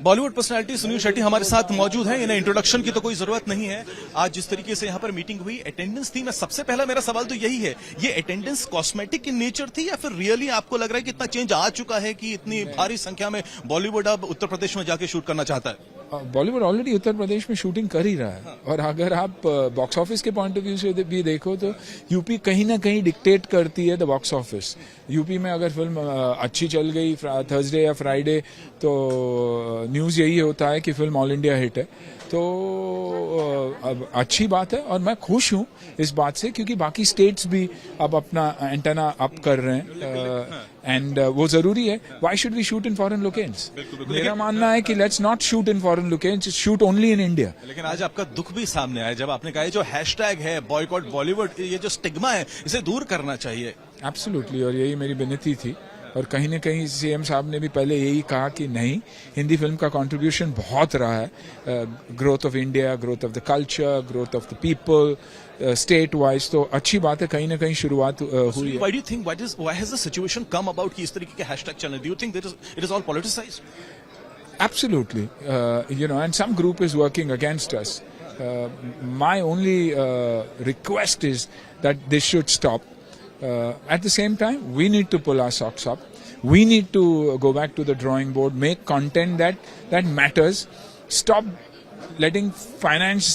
Bollywood personality Sunil Shetty हमारे साथ मौजूद हैं। इन्हें इंट्रोडक्शन की तो कोई जरूरत नहीं है। आज जिस तरीके से यहाँ पर मीटिंग हुई, अटेंडेंस थी, मैं सबसे पहला मेरा सवाल तो यही है, ये अटेंडेंस कॉस्मेटिक इन नेचर थी या फिर रियली आपको लग रहा है कि इतना चेंज आ चुका है कि इतनी भारी संख्या में बॉलीवुड अब उत्तर प्रदेश में जाके शूट करना चाहता है? बॉलीवुड ऑलरेडी उत्तर प्रदेश में शूटिंग कर ही रहा है। और अगर आप बॉक्स ऑफिस के पॉइंट ऑफ व्यू से भी देखो तो यूपी कहीं ना कहीं डिक्टेट करती है द बॉक्स ऑफिस। यूपी में अगर फिल्म अच्छी चल गई थर्सडे या फ्राइडे तो न्यूज़ यही होता है कि फिल्म ऑल इंडिया हिट है। तो अब अच्छी बात है और मैं खुश हूँ इस बात से, क्योंकि बाकी स्टेट्स भी अब अपना एंटेना अप कर रहे हैं एंड वो जरूरी है। Why should we shoot in foreign locations? मेरा मानना है कि let's not shoot in foreign locations, shoot only in India. लेकिन आज आपका दुख भी सामने आया जब आपने कहा जो हैशटैग है बॉयकॉट बॉलीवुड, ये जो स्टिग्मा है इसे दूर करना चाहिए। एब्सोल्युटली, और यही मेरी विनती थी। और कहीं न कहीं सीएम साहब ने भी पहले यही कहा कि नहीं, हिंदी फिल्म का कंट्रीब्यूशन बहुत रहा है, growth of India, growth of the culture, growth of the people, state wise. तो अच्छी बात है, कहीं ना कहीं शुरुआत हुई है। Why do you think why has the situation come about कि इस तरीके के हैशटैग चल रहे? Do you think it is all politicized? Absolutely, and some group is working against us. My only request is that this should stop. At the same time, we need to pull our socks up. We need to go back to the drawing board, make content that matters. Stop letting finance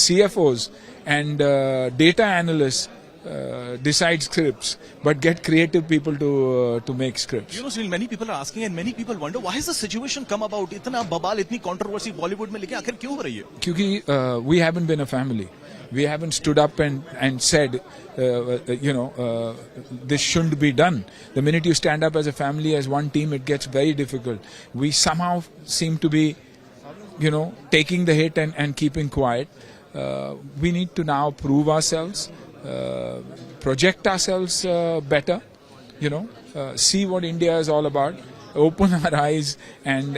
CFOs and data analysts decide scripts, but get creative people to make scripts. Sunil, many people are asking and many people wonder why has the situation come about? इतना बवाल, इतनी controversy Bollywood में, लेकिन आखिर क्यों हो रही है? क्योंकि we haven't been a family. We haven't stood up and said, this shouldn't be done. The minute you stand up as a family, as one team, it gets very difficult. We somehow seem to be, taking the hit and keeping quiet. We need to now prove ourselves, project ourselves better, see what India is all about. Open our eyes and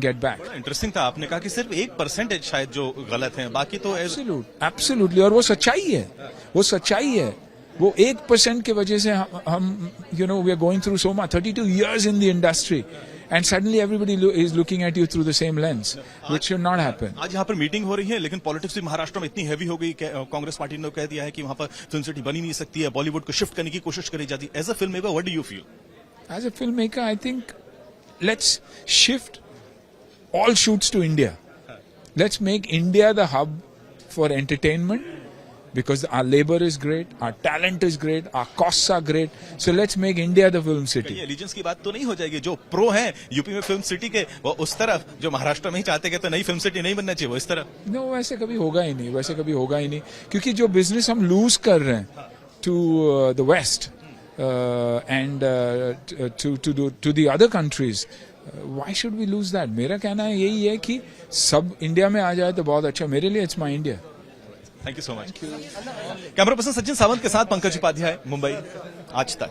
get back. Interesting था, आपने कहा कि सिर्फ 1% शायद जो गलत हैं, बाकी तो एब्सोल्युटली, और वो सच्चाई है। वो 1% के वजह से हम we are going through so much, 32 years in the industry, and suddenly everybody is looking at you through the same lens, which should not happen. आज यहाँ पर मीटिंग हो रही है, लेकिन पॉलिटिक्स भी महाराष्ट्र में इतनी हैवी हो गई, कांग्रेस पार्टी ने कह दिया है कि वहां पर फिल्म सिटी बनी नहीं सकती है, बॉलीवुड को शिफ्ट करने की कोशिश करी जाती है। As a film maker, what do you feel? As a filmmaker, I think let's shift all shoots to India. Let's make India the hub for entertainment, because our labor is great, our talent is great, our costs are great. So let's make India the film city. Allegiance की बात तो नहीं हो जाएगी? जो pro हैं UP में film city के, वो उस तरफ, जो महाराष्ट्र में ही चाहते कि तो नई फिल्म सिटी नहीं बनना चाहिए, वो इस तरफ। No, वैसे कभी होगा ही नहीं, क्योंकि जो बिजनेस हम लूज कर रहे हैं to the West, and to the other countries, why should we lose that? मेरा कहना है यही है कि सब इंडिया में आ जाए तो बहुत अच्छा, मेरे लिए it's my India. Thank you so much. Camera person Sachin Sawant के साथ पंकज उपाध्याय, मुंबई, आज तक।